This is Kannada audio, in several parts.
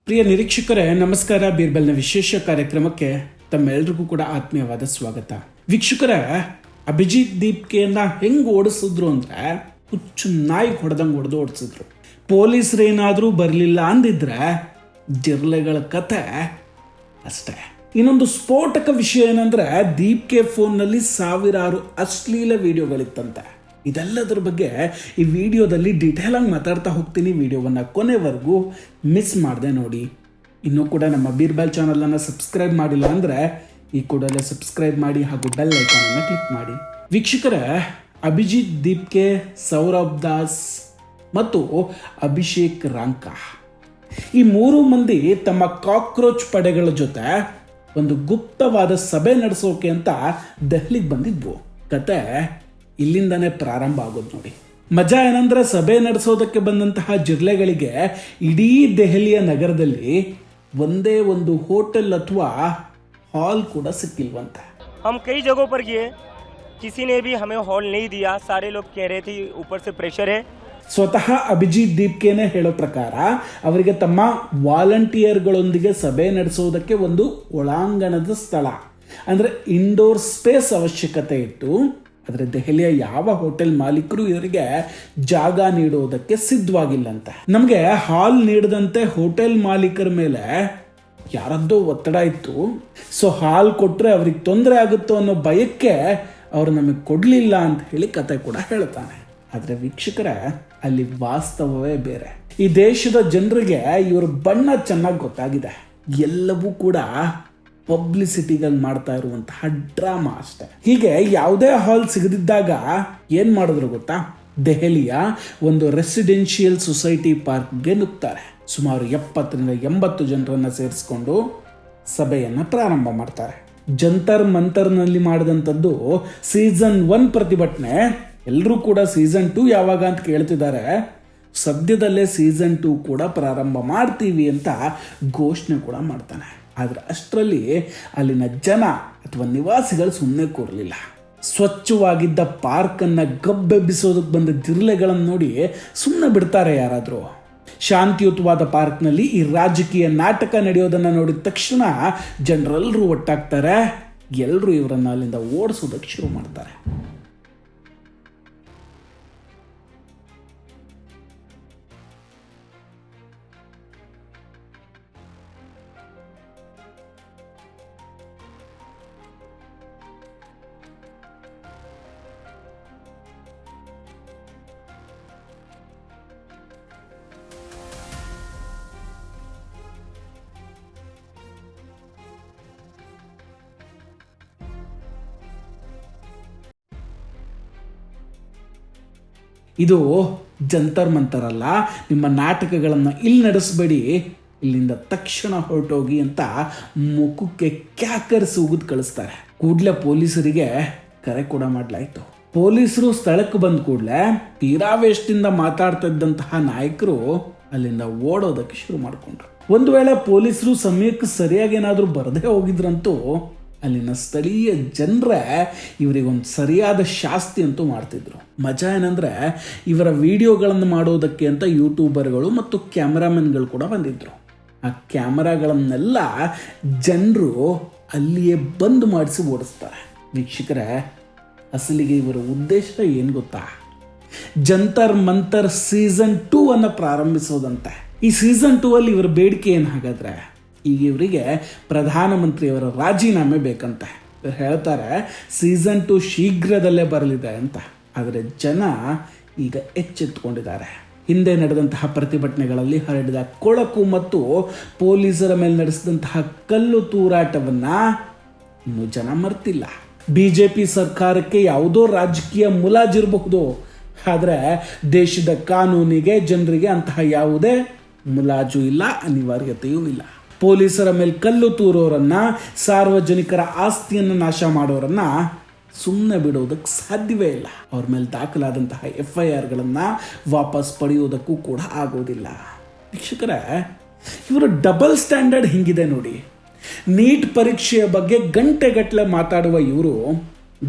ಪ್ರಿಯ ನಿರೀಕ್ಷಕರೇ ನಮಸ್ಕಾರ. ಬೀರ್ಬಲ್ನ ವಿಶೇಷ ಕಾರ್ಯಕ್ರಮಕ್ಕೆ ತಮ್ಮೆಲ್ಲರಿಗೂ ಕೂಡ ಆತ್ಮೀಯವಾದ ಸ್ವಾಗತ. ವೀಕ್ಷಕರೇ, ಅಭಿಜಿತ್ ದೀಪ್ಕೆಯನ್ನ ಹೆಂಗ್ ಓಡಿಸಿದ್ರು ಅಂದ್ರೆ ಹುಚ್ಚು ನಾಯಿ ಹೊಡೆದಂಗೆ ಹೊಡೆದು ಓಡಿಸಿದ್ರು. ಪೊಲೀಸರೇನಾದ್ರೂ ಬರಲಿಲ್ಲ ಅಂದಿದ್ರೆ ಜಿರ್ಲೆಗಳ ಕತೆ ಅಷ್ಟೇ. ಇನ್ನೊಂದು ಸ್ಫೋಟಕ ವಿಷಯ ಏನಂದ್ರೆ ದೀಪ್ಕೆ ಫೋನ್ನಲ್ಲಿ ಸಾವಿರಾರು ಅಶ್ಲೀಲ ವಿಡಿಯೋಗಳಿತ್ತಂತೆ. ಇದೆಲ್ಲದರ ಬಗ್ಗೆ ಈ ವಿಡಿಯೋದಲ್ಲಿ ಡೀಟೇಲ್ ಆಗಿ ಮಾತಾಡ್ತಾ ಹೋಗ್ತೀನಿ. ವಿಡಿಯೋವನ್ನು ಕೊನೆವರೆಗೂ ಮಿಸ್ ಮಾಡದೆ ನೋಡಿ. ಇನ್ನೂ ಕೂಡ ನಮ್ಮ ಬೀರ್ಬಲ್ ಚಾನಲನ್ನು ಸಬ್ಸ್ಕ್ರೈಬ್ ಮಾಡಿಲ್ಲ ಅಂದರೆ ಈ ಕೂಡಲೇ ಸಬ್ಸ್ಕ್ರೈಬ್ ಮಾಡಿ ಹಾಗೂ ಬೆಲ್ ಐಕಾನನ್ನು ಕ್ಲಿಕ್ ಮಾಡಿ. ವೀಕ್ಷಕರೇ, ಅಭಿಜಿತ್ ದೀಪ್ಕೆ, ಸೌರಭ್ ದಾಸ್ ಮತ್ತು ಅಭಿಷೇಕ್ ರಾಂಕಾ ಈ ಮೂರು ಮಂದಿ ತಮ್ಮ ಕಾಕ್ರೋಚ್ ಪಡೆಗಳ ಜೊತೆ ಒಂದು ಗುಪ್ತವಾದ ಸಭೆ ನಡೆಸೋಕೆ ಅಂತ ದೆಹಲಿಗೆ ಬಂದಿದ್ವು. ಕತೆ ಇಲ್ಲಿಂದನೇ ಪ್ರಾರಂಭ ಆಗೋದು ನೋಡಿ. ಮಜಾ ಏನಂದ್ರೆ ಸಭೆ ನಡೆಸೋದಕ್ಕೆ ಬಂದಂತಹ ಜಿರ್ಲೆಗಳಿಗೆ ಇಡೀ ದೆಹಲಿಯ ನಗರದಲ್ಲಿ ಒಂದೇ ಒಂದು ಹೋಟೆಲ್ ಅಥವಾ ಹಾಲ್ ಕೂಡ ಸಿಕ್ಕಿಲ್ವಂತೆ. हम कई जगहों पर गए, किसी ने भी हमें हॉल नहीं दिया. सारे लोग कह रहे थे ऊपर से प्रेशर है. ಸ್ವತಃ ಅಭಿಜಿತ್ ದೀಪ್ಕೆನೆ ಹೇಳೋ ಪ್ರಕಾರ ಅವರಿಗೆ ತಮ್ಮ ವಾಲಂಟಿಯರ್ಗಳೊಂದಿಗೆ ಸಭೆ ನಡೆಸೋದಕ್ಕೆ ಒಂದು ಒಳಾಂಗಣದ ಸ್ಥಳ ಅಂದ್ರೆ ಇಂಡೋರ್ ಸ್ಪೇಸ್ ಅವಶ್ಯಕತೆ ಇತ್ತು. ಆದರೆ ದೆಹಲಿಯ ಯಾವ ಹೋಟೆಲ್ ಮಾಲೀಕರು ಇವರಿಗೆ ಜಾಗ ನೀಡೋದಕ್ಕೆ ಸಿದ್ಧವಾಗಿಲ್ಲಂತೆ. ನಮಗೆ ಹಾಲ್ ನೀಡದಂತೆ ಹೋಟೆಲ್ ಮಾಲೀಕರ ಮೇಲೆ ಯಾರದ್ದೋ ಒತ್ತಡ ಇತ್ತು. ಸೊ ಹಾಲ್ ಕೊಟ್ಟರೆ ಅವ್ರಿಗೆ ತೊಂದರೆ ಆಗುತ್ತೋ ಅನ್ನೋ ಭಯಕ್ಕೆ ಅವರು ನಮಗೆ ಕೊಡಲಿಲ್ಲ ಅಂತ ಹೇಳಿ ಕತೆ ಕೂಡ ಹೇಳ್ತಾನೆ. ಆದರೆ ವೀಕ್ಷಕರೇ, ಅಲ್ಲಿ ವಾಸ್ತವವೇ ಬೇರೆ. ಈ ದೇಶದ ಜನರಿಗೆ ಇವ್ರ ಬಣ್ಣ ಚೆನ್ನಾಗಿ ಗೊತ್ತಾಗಿದೆ. ಎಲ್ಲವೂ ಕೂಡ ಪಬ್ಲಿಸಿಟಿಗಾಗಿ ಮಾಡ್ತಾ ಇರುವಂತಹ ಡ್ರಾಮಾ ಅಷ್ಟೇ. ಹೀಗೆ ಯಾವುದೇ ಹಾಲ್ ಸಿಗದಿದ್ದಾಗ ಏನ್ ಮಾಡಿದ್ರು ಗೊತ್ತಾ? ದೆಹಲಿಯ ಒಂದು ರೆಸಿಡೆನ್ಷಿಯಲ್ ಸೊಸೈಟಿ ಪಾರ್ಕ್ಗೆ ನುಗ್ತಾರೆ. ಸುಮಾರು 70-80 ಜನರನ್ನ ಸೇರಿಸ್ಕೊಂಡು ಸಭೆಯನ್ನ ಪ್ರಾರಂಭ ಮಾಡ್ತಾರೆ. ಜಂತರ್ ಮಂತರ್ನಲ್ಲಿ ಮಾಡಿದಂಥದ್ದು ಸೀಸನ್ 1 ಪ್ರತಿಭಟನೆ. ಎಲ್ಲರೂ ಕೂಡ ಸೀಸನ್ 2 ಯಾವಾಗ ಅಂತ ಕೇಳ್ತಿದ್ದಾರೆ. ಸದ್ಯದಲ್ಲೇ ಸೀಸನ್ 2 ಕೂಡ ಪ್ರಾರಂಭ ಮಾಡ್ತೀವಿ ಅಂತ ಘೋಷಣೆ ಕೂಡ ಮಾಡ್ತಾನೆ. ಆದರೆ ಅಷ್ಟರಲ್ಲಿ ಅಲ್ಲಿನ ಜನ ಅಥವಾ ನಿವಾಸಿಗಳು ಸುಮ್ಮನೆ ಕೂರಲಿಲ್ಲ. ಸ್ವಚ್ಛವಾಗಿದ್ದ ಪಾರ್ಕನ್ನು ಗಬ್ಬೆಬ್ಬಿಸೋದಕ್ಕೆ ಬಂದ ಜಿರ್ಲೆಗಳನ್ನು ನೋಡಿ ಸುಮ್ಮನೆ ಬಿಡ್ತಾರೆ ಯಾರಾದರೂ? ಶಾಂತಿಯುತವಾದ ಪಾರ್ಕ್ನಲ್ಲಿ ಈ ರಾಜಕೀಯ ನಾಟಕ ನಡೆಯೋದನ್ನು ನೋಡಿದ ತಕ್ಷಣ ಜನರೆಲ್ಲರೂ ಒಟ್ಟಾಗ್ತಾರೆ. ಎಲ್ಲರೂ ಇವರನ್ನು ಅಲ್ಲಿಂದ ಓಡಿಸೋದಕ್ಕೆ ಶುರು ಮಾಡ್ತಾರೆ. ಇದು ಜಂತರ್ ಮಂತರ್ ಅಲ್ಲ, ನಿಮ್ಮ ನಾಟಕಗಳನ್ನು ಇಲ್ಲಿ ನಡೆಸಬೇಡಿ, ಇಲ್ಲಿಂದ ತಕ್ಷಣ ಹೊರಟೋಗಿ ಅಂತ ಮುಖಕ್ಕೆ ಕ್ಯಾಕರಿಸಿ ಉಗಿದು ಕಳಿಸ್ತಾರೆ. ಕೂಡಲೇ ಪೊಲೀಸರಿಗೆ ಕರೆ ಕೂಡ ಮಾಡಲಾಯಿತು. ಪೊಲೀಸರು ಸ್ಥಳಕ್ಕೆ ಬಂದ ಕೂಡಲೇ ತೀರಾವೇಶದಿಂದ ಮಾತಾಡ್ತಾ ಇದ್ದಂತಹ ನಾಯಕರು ಅಲ್ಲಿಂದ ಓಡೋದಕ್ಕೆ ಶುರು ಮಾಡಿಕೊಂಡ್ರು. ಒಂದು ವೇಳೆ ಪೊಲೀಸರು ಸಮಯಕ್ಕೆ ಸರಿಯಾಗಿ ಏನಾದರೂ ಬರದೇ ಹೋಗಿದ್ರಂತೂ ಅಲ್ಲಿನ ಸ್ಥಳೀಯ ಜನರೇ ಇವರಿಗೊಂದು ಸರಿಯಾದ ಶಾಸ್ತಿ ಅಂತೂ ಮಾಡ್ತಿದ್ರು. ಮಜಾ ಏನಂದ್ರೆ ಇವರ ವಿಡಿಯೋಗಳನ್ನು ಮಾಡೋದಕ್ಕೆ ಅಂತ ಯೂಟ್ಯೂಬರ್ಗಳು ಮತ್ತು ಕ್ಯಾಮರಾಮನ್ಗಳು ಕೂಡ ಬಂದಿದ್ರು. ಆ ಕ್ಯಾಮರಾಗಳನ್ನೆಲ್ಲ ಜನರು ಅಲ್ಲಿಯೇ ಬಂದ್ ಮಾಡಿಸಿ ಓಡಿಸ್ತಾರೆ. ವೀಕ್ಷಕರೇ, ಅಸಲಿಗೆ ಇವರ ಉದ್ದೇಶ ಏನು ಗೊತ್ತಾ? ಜಂತರ್ ಮಂತರ್ ಸೀಸನ್ 2 ಅನ್ನು ಪ್ರಾರಂಭಿಸೋದಂತೆ. ಈ ಸೀಸನ್ 2 ಅಲ್ಲಿ ಇವರ ಬೇಡಿಕೆ ಏನು ಹಾಗಾದ್ರೆ? ಈಗ ಇವರಿಗೆ ಪ್ರಧಾನಮಂತ್ರಿಯವರ ರಾಜೀನಾಮೆ ಬೇಕಂತೆ. ಇವ್ರು ಹೇಳ್ತಾರೆ ಸೀಸನ್ 2 ಶೀಘ್ರದಲ್ಲೇ ಬರಲಿದೆ ಅಂತ. ಆದರೆ ಜನ ಈಗ ಎಚ್ಚೆತ್ತುಕೊಂಡಿದ್ದಾರೆ. ಹಿಂದೆ ನಡೆದಂತಹ ಪ್ರತಿಭಟನೆಗಳಲ್ಲಿ ಹರಡಿದ ಕೊಳಕು ಮತ್ತು ಪೊಲೀಸರ ಮೇಲೆ ನಡೆಸಿದಂತಹ ಕಲ್ಲು ತೂರಾಟವನ್ನ ಇನ್ನೂ ಜನ ಮರ್ತಿಲ್ಲ. ಬಿಜೆಪಿ ಸರ್ಕಾರಕ್ಕೆ ಯಾವುದೋ ರಾಜಕೀಯ ಮುಲಾಜಿರಬಹುದು, ಆದರೆ ದೇಶದ ಕಾನೂನಿಗೆ ಜನರಿಗೆ ಅಂತಹ ಯಾವುದೇ ಮುಲಾಜು ಇಲ್ಲ, ಅನಿವಾರ್ಯತೆಯೂ ಇಲ್ಲ. ಪೊಲೀಸರ ಮೇಲೆ ಕಲ್ಲು ತೂರೋರನ್ನ, ಸಾರ್ವಜನಿಕರ ಆಸ್ತಿಯನ್ನು ನಾಶ ಮಾಡೋರನ್ನ ಸುಮ್ಮನೆ ಬಿಡೋದಕ್ಕೆ ಸಾಧ್ಯವೇ ಇಲ್ಲ. ಅವ್ರ ಮೇಲೆ ದಾಖಲಾದಂತಹ FIRಗಳನ್ನು ವಾಪಸ್ ಪಡೆಯೋದಕ್ಕೂ ಕೂಡ ಆಗೋದಿಲ್ಲ. ವೀಕ್ಷಕರೇ, ಇವರ ಡಬಲ್ ಸ್ಟ್ಯಾಂಡರ್ಡ್ ಹಿಂಗಿದೆ ನೋಡಿ. ನೀಟ್ ಪರೀಕ್ಷೆಯ ಬಗ್ಗೆ ಗಂಟೆಗಟ್ಟಲೆ ಮಾತಾಡುವ ಇವರು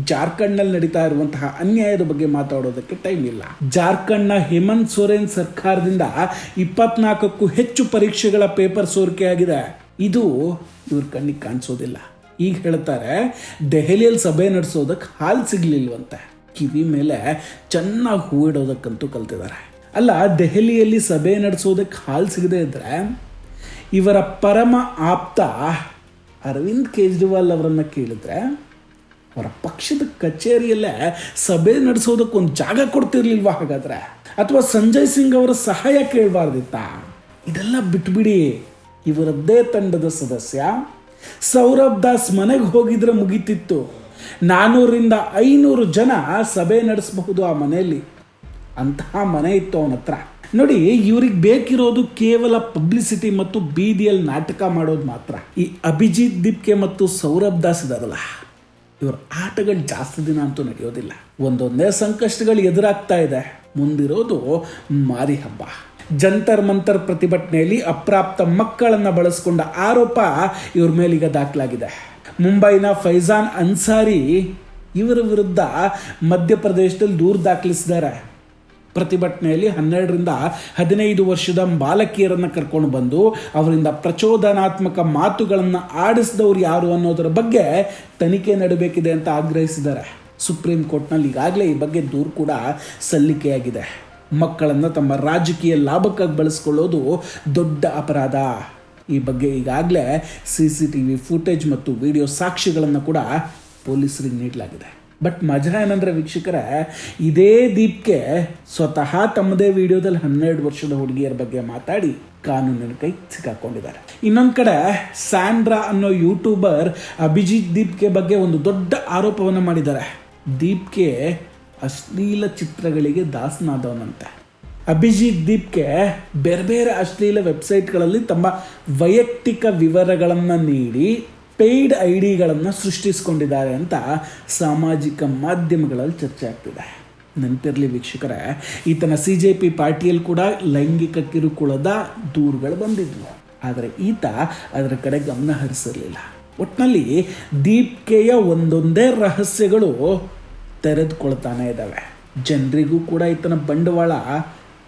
ಜಾರ್ಖಂಡ್ನಲ್ಲಿ ನಡೀತಾ ಇರುವಂತಹ ಅನ್ಯಾಯದ ಬಗ್ಗೆ ಮಾತಾಡೋದಕ್ಕೆ ಟೈಮ್ ಇಲ್ಲ. ಜಾರ್ಖಂಡ್ನ ಹೇಮಂತ್ ಸೊರೇನ್ ಸರ್ಕಾರದಿಂದ 24ಕ್ಕೂ ಹೆಚ್ಚು ಪರೀಕ್ಷೆಗಳ ಪೇಪರ್ ಸೋರಿಕೆಯಾಗಿದೆ. ಇದು ಇವ್ರ ಕಣ್ಣಿಗೆ ಕಾಣಿಸೋದಿಲ್ಲ. ಈಗ ಹೇಳ್ತಾರೆ ದೆಹಲಿಯಲ್ಲಿ ಸಭೆ ನಡೆಸೋದಕ್ಕೆ ಹಾಲು ಸಿಗ್ಲಿಲ್ವಂತೆ. ಕಿವಿ ಮೇಲೆ ಚೆನ್ನಾಗಿ ಹೂ ಇಡೋದಕ್ಕಂತೂ ಕಲ್ತಿದ್ದಾರೆ. ಅಲ್ಲ, ದೆಹಲಿಯಲ್ಲಿ ಸಭೆ ನಡೆಸೋದಕ್ಕೆ ಹಾಲು ಸಿಗದೆ ಇದ್ರೆ ಇವರ ಪರಮ ಆಪ್ತ ಅರವಿಂದ್ ಕೇಜ್ರಿವಾಲ್ ಅವರನ್ನು ಕೇಳಿದ್ರೆ ಅವರ ಪಕ್ಷದ ಕಚೇರಿಯಲ್ಲೇ ಸಭೆ ನಡೆಸೋದಕ್ಕೆ ಒಂದು ಜಾಗ ಕೊಡ್ತಿರ್ಲಿಲ್ವಾ ಹಾಗಾದ್ರೆ? ಅಥವಾ ಸಂಜಯ್ ಸಿಂಗ್ ಅವರ ಸಹಾಯ ಕೇಳಬಾರ್ದಿತ್ತ? ಇದೆಲ್ಲ ಬಿಟ್ಬಿಡಿ. ಇವರದ್ದೇ ತಂಡದ ಸದಸ್ಯ ಸೌರಭ್ ದಾಸ್ ಮನೆಗೆ ಹೋಗಿದ್ರೆ ಮುಗೀತಿತ್ತು. 400ರಿಂದ 500 ಜನ ಸಭೆ ನಡೆಸಬಹುದು ಆ ಮನೆಯಲ್ಲಿ. ಅಂತಹ ಮನೆ ಇತ್ತು ಅವನ ಹತ್ರ. ನೋಡಿ, ಇವ್ರಿಗೆ ಬೇಕಿರೋದು ಕೇವಲ ಪಬ್ಲಿಸಿಟಿ ಮತ್ತು ಬೀದಿಯಲ್ಲಿ ನಾಟಕ ಮಾಡೋದು ಮಾತ್ರ. ಈ ಅಭಿಜಿತ್ ದೀಪ್ಕೆ ಮತ್ತು ಸೌರಭ್ ದಾಸ್ ಇದಾರಲ್ಲ, ಇವ್ರ ಆಟಗಳು ಜಾಸ್ತಿ ದಿನ ಅಂತೂ ನಡೆಯೋದಿಲ್ಲ. ಒಂದೊಂದೇ ಸಂಕಷ್ಟಗಳು ಎದುರಾಗ್ತಾ ಇದೆ. ಮುಂದಿರೋದು ಮಾರಿ ಹಬ್ಬ. ಜಂತರ್ ಮಂತರ್ ಪ್ರತಿಭಟನೆಯಲ್ಲಿ ಅಪ್ರಾಪ್ತ ಮಕ್ಕಳನ್ನು ಬಳಸಿಕೊಂಡ ಆರೋಪ ಇವ್ರ ಮೇಲೀಗ ದಾಖಲಾಗಿದೆ. ಮುಂಬೈನ ಫೈಜಾನ್ ಅನ್ಸಾರಿ ಇವರ ವಿರುದ್ಧ ಮಧ್ಯಪ್ರದೇಶದಲ್ಲಿ ದೂರು ದಾಖಲಿಸಿದ್ದಾರೆ. ಪ್ರತಿಭಟನೆಯಲ್ಲಿ 12ರಿಂದ 15 ವರ್ಷದ ಬಾಲಕಿಯರನ್ನು ಕರ್ಕೊಂಡು ಬಂದು ಅವರಿಂದ ಪ್ರಚೋದನಾತ್ಮಕ ಮಾತುಗಳನ್ನು ಆಡಿಸಿದವರು ಯಾರು ಅನ್ನೋದರ ಬಗ್ಗೆ ತನಿಖೆ ನಡೆಯಬೇಕಿದೆ ಅಂತ ಆಗ್ರಹಿಸಿದ್ದಾರೆ. ಸುಪ್ರೀಂ ಕೋರ್ಟ್ನಲ್ಲಿ ಈಗಾಗಲೇ ಈ ಬಗ್ಗೆ ದೂರು ಕೂಡ ಸಲ್ಲಿಕೆಯಾಗಿದೆ. ಮಕ್ಕಳನ್ನು ತಮ್ಮ ರಾಜಕೀಯ ಲಾಭಕ್ಕಾಗಿ ಬಳಸ್ಕೊಳ್ಳೋದು ದೊಡ್ಡ ಅಪರಾಧ. ಈ ಬಗ್ಗೆ ಈಗಾಗಲೇ CCTV ಫುಟೇಜ್ ಮತ್ತು ವಿಡಿಯೋ ಸಾಕ್ಷಿಗಳನ್ನು ಕೂಡ ಪೊಲೀಸರಿಗೆ ನೀಡಲಾಗಿದೆ. ಬಟ್ ಮಜಾ ಏನಂದರೆ ವೀಕ್ಷಕರೇ, ಇದೇ ದೀಪ್ಗೆ ಸ್ವತಃ ತಮ್ಮದೇ ವಿಡಿಯೋದಲ್ಲಿ 12 ವರ್ಷದ ಹುಡುಗಿಯರ ಬಗ್ಗೆ ಮಾತಾಡಿ ಕಾನೂನಿನ ಕೈ ಸಿಕ್ಕಾಕೊಂಡಿದ್ದಾರೆ. ಇನ್ನೊಂದು ಕಡೆ ಸ್ಯಾಂಡ್ರಾ ಅನ್ನೋ ಯೂಟ್ಯೂಬರ್ ಅಭಿಜಿತ್ ದೀಪ್ಕೆ ಬಗ್ಗೆ ಒಂದು ದೊಡ್ಡ ಆರೋಪವನ್ನು ಮಾಡಿದ್ದಾರೆ. ದೀಪ್ಕೆ ಅಶ್ಲೀಲ ಚಿತ್ರಗಳಿಗೆ ದಾಸನಾದವನಂತೆ. ಅಭಿಜಿತ್ ದೀಪ್ಕೆ ಬೇರೆ ಬೇರೆ ಅಶ್ಲೀಲ ವೆಬ್ಸೈಟ್ಗಳಲ್ಲಿ ತಮ್ಮ ವೈಯಕ್ತಿಕ ವಿವರಗಳನ್ನು ನೀಡಿ ಪೇಯ್ಡ್ ಐಡಿಗಳನ್ನು ಸೃಷ್ಟಿಸಿಕೊಂಡಿದ್ದಾರೆ ಅಂತ ಸಾಮಾಜಿಕ ಮಾಧ್ಯಮಗಳಲ್ಲಿ ಚರ್ಚೆ ಆಗ್ತಿದೆ. ನೆನಪಿರಲಿ ವೀಕ್ಷಕರೇ, ಈತನ CJP ಪಾರ್ಟಿಯಲ್ಲಿ ಕೂಡ ಲೈಂಗಿಕ ಕಿರುಕುಳದ ದೂರುಗಳು ಬಂದಿದ್ವು. ಆದರೆ ಈತ ಅದರ ಕಡೆ ಗಮನ ಹರಿಸಿರಲಿಲ್ಲ. ಒಟ್ಟಿನಲ್ಲಿ ದೀಪ್ಕೆಯ ಒಂದೊಂದೇ ರಹಸ್ಯಗಳು ತೆರೆದುಕೊಳ್ತಾನೆ ಇದ್ದಾವೆ. ಜನರಿಗೂ ಕೂಡ ಈತನ ಬಂಡವಾಳ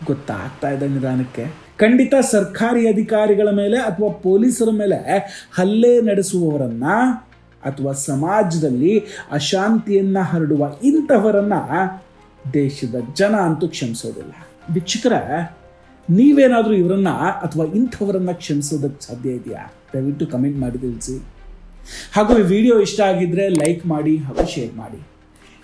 ಗೊತ್ತಾಗ್ತಾ ಇದೆ ನಿಧಾನಕ್ಕೆ. ಖಂಡಿತ ಸರ್ಕಾರಿ ಅಧಿಕಾರಿಗಳ ಮೇಲೆ ಅಥವಾ ಪೊಲೀಸರ ಮೇಲೆ ಹಲ್ಲೆ ನಡೆಸುವವರನ್ನ ಅಥವಾ ಸಮಾಜದಲ್ಲಿ ಅಶಾಂತಿಯನ್ನ ಹರಡುವ ಇಂಥವರನ್ನ ದೇಶದ ಜನ ಅಂತೂ ಕ್ಷಮಿಸೋದಿಲ್ಲ. ವೀಕ್ಷಕರ, ನೀವೇನಾದರೂ ಇವರನ್ನ ಅಥವಾ ಇಂಥವರನ್ನ ಕ್ಷಮಿಸೋದಕ್ಕೆ ಸಾಧ್ಯ ಇದೆಯಾ? ದಯವಿಟ್ಟು ಕಮೆಂಟ್ ಮಾಡಿ ತಿಳಿಸಿ. ಹಾಗೂ ಈ ವಿಡಿಯೋ ಇಷ್ಟ ಆಗಿದ್ರೆ ಲೈಕ್ ಮಾಡಿ ಹಾಗೂ ಶೇರ್ ಮಾಡಿ.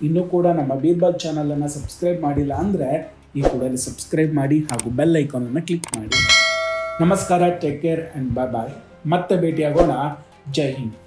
ಇನ್ನೂ ಕೂಡ ನಮ್ಮ ಬೀರ್ಬಲ್ ಚಾನಲನ್ನು ಸಬ್ಸ್ಕ್ರೈಬ್ ಮಾಡಿಲ್ಲ ಅಂದರೆ ಈ ಕೂಡಲೇ ಸಬ್ಸ್ಕ್ರೈಬ್ ಮಾಡಿ ಹಾಗೂ ಬೆಲ್ ಐಕಾನನ್ನು ಕ್ಲಿಕ್ ಮಾಡಿ. ನಮಸ್ಕಾರ, ಟೇಕ್ ಕೇರ್ ಆ್ಯಂಡ್ ಬಾಯ್ ಬಾಯ್. ಮತ್ತೆ ಭೇಟಿಯಾಗೋಣ. ಜೈ ಹಿಂದ್.